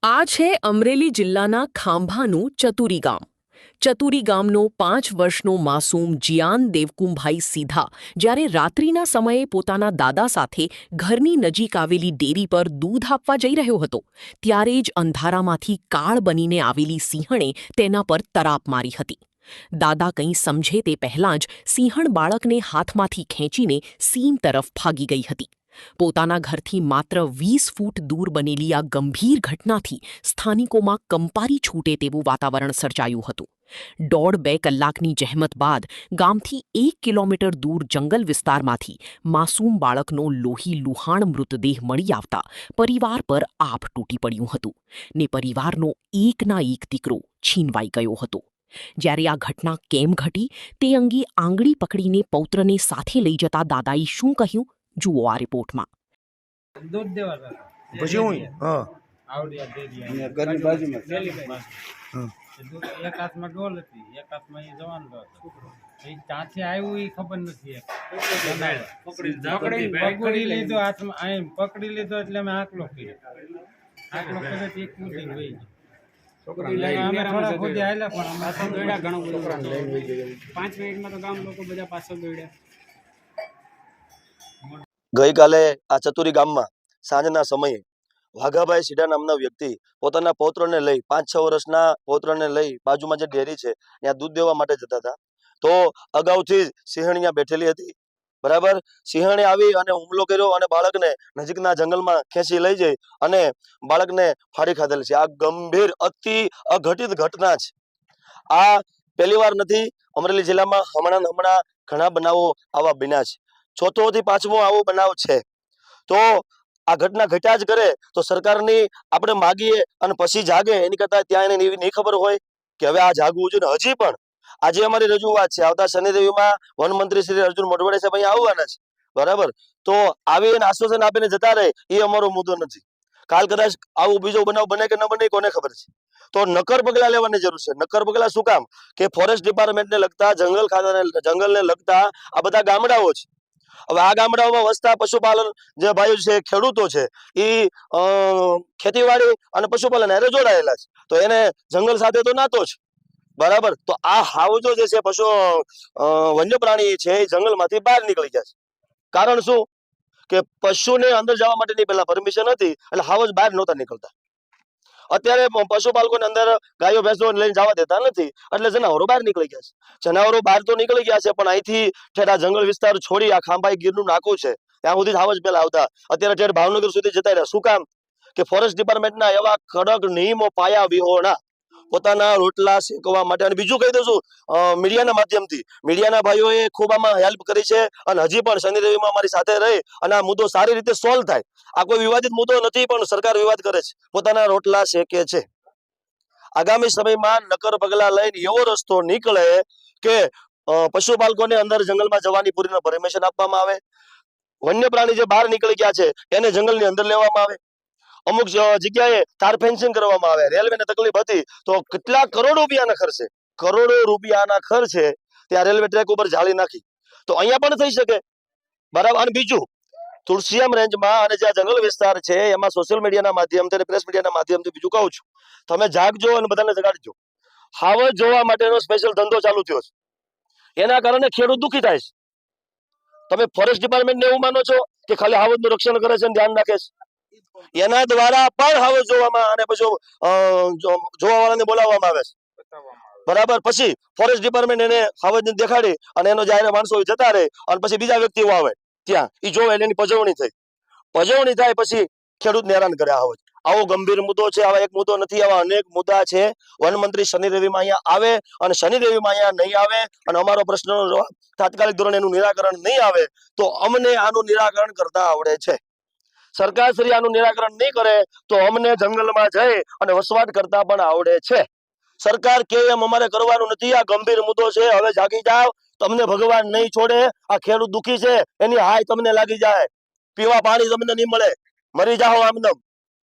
આ છે અમરેલી જિલ્લાના ખાંભાનું ચતુરી ગામ. ચતુરી ગામનો 5 વર્ષનો માસૂમ જિયાન દેવકુમભાઈ સીધા જ્યારે રાત્રિના સમયે પોતાના દાદા સાથે ઘરની નજીક આવેલી ડેરી પર દૂધ આપવા જઈ રહ્યો હતો ત્યારે જ અંધારામાંથી કાળ બનીને આવેલી સિંહણે તેના પર તરાપ મારી હતી. દાદા કંઈ સમજે તે પહેલાં જ સિંહણ બાળકને હાથમાંથી ખેંચીને સીમ તરફ ભાગી ગઈ હતી. પોતાના ઘરથી માત્ર 20 ફૂટ દૂર બનેલી આ ગંભીર ઘટનાથી સ્થાનિકોમાં કંપારી છૂટે તેવું વાતાવરણ સર્જાયું હતું. 1.5-2 કલાકની જહેમત બાદ ગામથી 1 કિલોમીટર દૂર જંગલ વિસ્તારમાંથી માસૂમ બાળકનો લોહી લુહાણ મૃતદેહ મળી આવતા પરિવાર પર આભ તૂટી પડ્યું હતું ને પરિવારનો એકના એક દીકરો છીનવાઈ ગયો હતો. જ્યારે આ ઘટના કેમ ઘટી તે અંગે આંગળી પકડીને પૌત્રને સાથે લઈ જતા દાદાએ શું કહ્યું, જુઓ આ રિપોર્ટમાં. દૂધ દેવા હતા પછી હું આવડિયા ડેરી ઘરની બાજુમાં દૂધ એક હાથમાં ડોલ હતી, એક હાથમાં એ જવાન હતો. એ ત્યાંથી આવ્યું એ ખબર નથી. પકડી લીધો હાથમાં, અહીં પકડી લીધો એટલે અમે આકલો કર્યો. આકલો કર્યો એક કૂદી વહી ગઈ. અમે થોડા ખુદી આવેલા પણ અમે પાછળ દોડ્યા. ઘણું બધું 5 મિનિટમાં તો ગામ લોકો બધા પાછળ દોડ્યા. ગઈકાલે આ ચતુરી ગામમાં સાંજના સમયે વાઘાભાઈ સીડા નામના વ્યક્તિ પોતાના પૌત્રને લઈ 5-6 વર્ષના પૌત્રને લઈ બાજુમાં જે ડેરી છે ત્યાં દૂધ દેવા માટે જતા હતા. તો અગાઉથી સિંહણ બેઠેલી હતી. બરાબર, સિંહણે આવી અને હુમલો કર્યો અને બાળકને નજીકના જંગલમાં ખેંચી લઈ જઈ અને બાળકને ફાડી ખાધેલ છે. આ ગંભીર અતિ અઘટિત ઘટના છે. આ પહેલી વાર નથી. અમરેલી જિલ્લામાં હમણાં ઘણા બનાવો આવા બન્યા છે. 4થો થી 5મો આવો બનાવ છે. તો આ ઘટના ઘટ્યા જ કરે તો સરકારની આપણે માગીએ અને પછી જાગે એની કરતા ત્યાં એને એવી નહીં ખબર હોય કે હવે આ જાગવું જોઈએ. હજી પણ આજે અમારી રજૂઆત છે, આવતા શનિદેવીમાં વનમંત્રી શ્રી અર્જુન મોઢવાડિયા સાહેબ અહીંયા આવવાના છે. બરાબર, તો આવીને આશ્વાસન આપીને જતા રહે એ અમારો મુદ્દો નથી. કાલ કદાચ આવું બીજો બનાવ બને કે ન બને કોને ખબર છે. તો નક્કર પગલા લેવાની જરૂર છે. નક્કર પગલા શું કામ કે ફોરેસ્ટ ડિપાર્ટમેન્ટને લગતા, જંગલ ખાતાને, જંગલને લગતા આ બધા ગામડાઓ છે. હવે આ ગામડાઓમાં વસતા પશુપાલન જે ભાઈઓ છે, ખેડૂતો છે, એ ખેતીવાડી અને પશુપાલન હારે જોડાયેલા છે. તો એને જંગલ સાથે તો નાતો છે. બરાબર, તો આ હાવજો જે છે પશુ વન્ય પ્રાણી છે એ જંગલમાંથી બહાર નીકળી જાય છે. કારણ શું કે પશુને અંદર જવા માટેની પહેલા પરમિશન હતી એટલે હાવજ બહાર નહોતા નીકળતા. અત્યારે પશુપાલકોને અંદર ગાયો ભેંસો લઈને જવા દેતા નથી એટલે જનાવરો બહાર નીકળી ગયા છે. જનાવરો બહાર તો નીકળી ગયા છે પણ અહીંથી ઠેઠ જંગલ વિસ્તાર છોડી આ ખાંભાઈ ગીરનું નાકું છે ત્યાં સુધી હાવજ પેલા આવતા. અત્યારે ઠેઠ ભાવનગર સુધી જતા રહ્યા. શું કામ કે ફોરેસ્ટ ડિપાર્ટમેન્ટના એવા કડક નિયમો પાયા વિહોણા પોતાના રોટલા શેકવા માટે. અને બીજું કહી દઉં છું, મીડિયાના માધ્યમથી મીડિયાના ભાઈઓએ ખૂબ આમાં હેલ્પ કરી છે અને હજી પણ શનિ રવિમાં અમારી સાથે રહી અને આ મુદ્દો સારી રીતે સોલ્વ થાય. આ કોઈ વિવાદિત મુદ્દો નથી પણ સરકાર વિવાદ કરે છે, પોતાના રોટલા શેકે છે. આગામી સમયમાં નક્કર પગલા લઈને એવો રસ્તો નીકળે કે પશુપાલકોને અંદર જંગલમાં જવાની પૂરી પરમિશન આપવામાં આવે. વન્ય પ્રાણી જે બહાર નીકળી ગયા છે એને જંગલની અંદર લેવામાં આવે. અમુક જગ્યાએ તાર ફેન્સિંગ કરવામાં આવે. રેલવેને તકલીફ હતી તો કેટલા કરોડો રૂપિયાના ખર્ચે ત્યાં રેલવે ટ્રેક ઉપર જાળી નાખી. તો અહીંયા પણ થઈ શકે. બરાબર. અને બીજું, તુલસીયામ રેન્જમાં અને જ્યાં જંગલ વિસ્તાર છે એમાં સોશિયલ મીડિયાના માધ્યમથી અને પ્રેસ મીડિયાના માધ્યમથી બીજું કહું છું, તમે જાગજો અને બધાને જગાડજો. હાવજ જોવા માટેનો સ્પેશિયલ ધંધો ચાલુ થયો છે. એના કારણે ખેડૂત દુઃખી થાય છે. તમે ફોરેસ્ટ ડિપાર્ટમેન્ટને એવું માનો છો કે ખાલી હાવજનું રક્ષણ કરે છે અને ધ્યાન રાખે છે? એના દ્વારા પણ હાવજ જોવામાં અને પછી જોવાવાળાને બોલાવવામાં આવે છે. બરાબર, પછી ફોરેસ્ટ ડિપાર્ટમેન્ટ એને હાવજને દેખાડી અને એનો જાહેર માણસો જતા રહે અને પછી બીજા વ્યક્તિઓ આવે ત્યાં એ જોવે એટલે એની પજવણી થાય પછી ખેડૂતને હેરાન કરે હાવજ. આવો ગંભીર મુદ્દો છે. આવા એક મુદ્દો નથી, આવા અનેક મુદ્દા છે. વનમંત્રી શનિ રવિમાં અહીંયા આવે અને શનિ રવિમાં અહીંયા નહીં આવે અને અમારો પ્રશ્નનો જવાબ તાત્કાલિક ધોરણે એનું નિરાકરણ નહીં આવે તો અમને આનું નિરાકરણ કરતા આવડે છે. સરકાર શ્રી આનું નિરાકરણ નહીં કરે તો અમને જંગલમાં જઈ અને વસવાટ કરતા પણ આવડે છે. સરકાર કે એમ અમારે કરવાનું નથી. આ ગંભીર મુદ્દો છે. હવે જાગી જાવ, તમને ભગવાન નહીં છોડે. આ ખેડૂત દુઃખી છે, એની હાય તમને લાગી જાય. પીવા પાણી તમને નહીં મળે, મરી જાઓ આમદમ.